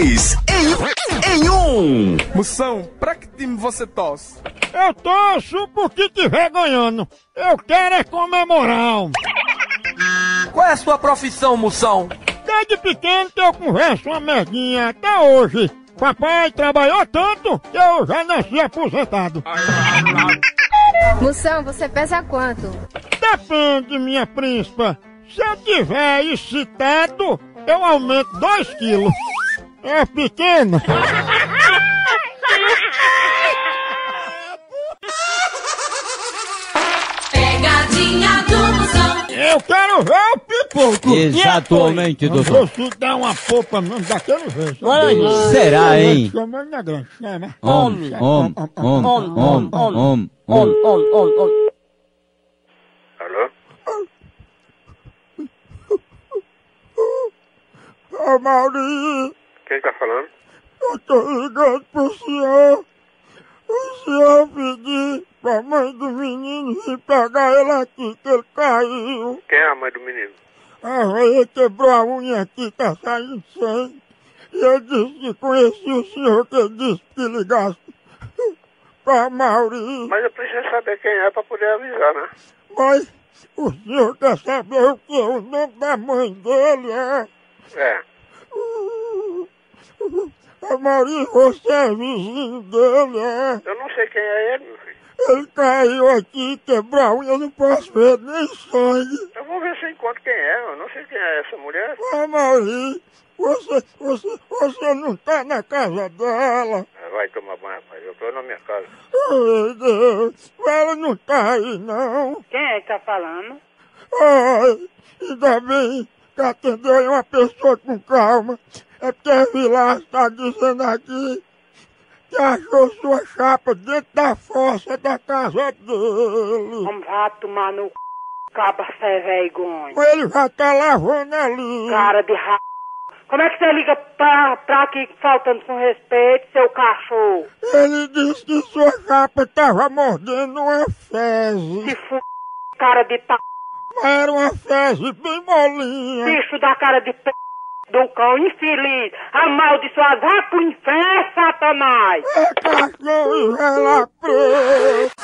Três em um. Moção, pra que time você torce? Eu torço porque tiver ganhando. Eu quero é comemorar. Qual é a sua profissão, Moção? Desde pequeno que eu converso uma merdinha até hoje. Papai trabalhou tanto que eu já nasci aposentado. Moção, você pesa quanto? Depende, minha príncipa. Se eu tiver excitado, eu aumento 2 quilos. É pequeno. Pegadinha do Moção. Eu quero ver o pipoco. Exatamente, doutor. Vou te dar uma popa mesmo daquele jeito. Será, hein? Chama na grande, chama. Homem. Alô? Ô Maurinho, Quem tá falando? eu tô ligando pro senhor. O senhor pediu pra mãe do menino vir pegar ele aqui, que ele caiu. Quem é a mãe do menino? Ele quebrou a unha aqui, tá saindo sangue. E eu disse que conhecia o senhor, que ele disse que ligasse pra Maurinho. Mas eu preciso saber quem é pra poder avisar, né? Mas o senhor quer saber o que? O nome da mãe dele é... É. Maurinho, você é vizinho dele, é? Eu não sei quem é ele, meu filho. Ele caiu aqui, quebrou a unha, eu não posso ver nem sangue. Eu vou ver se eu encontro quem é. Eu não sei quem é essa mulher. Maurinho, você não tá na casa dela. Vai tomar banho, rapaz. Eu tô na minha casa. Meu Deus, ela não tá aí, não. Quem é que tá falando? Ai, ainda bem que atendeu aí uma pessoa com calma. É porque a Vilas está dizendo aqui que achou sua chapa dentro da fossa da casa dele. Vamos lá tomar no c... Caba sem vergonha. Ele já tá lavando ali. Cara de ra... Como é que você liga pra aqui faltando com respeito, seu cachorro? Ele disse que sua chapa tava mordendo uma fezes. Se f... cara de p... Era uma fezes bem molinha. Bicho da cara de p... do cão infeliz, amaldiçoado, vá pro inferno, Satanás! É cachorro e ela preta.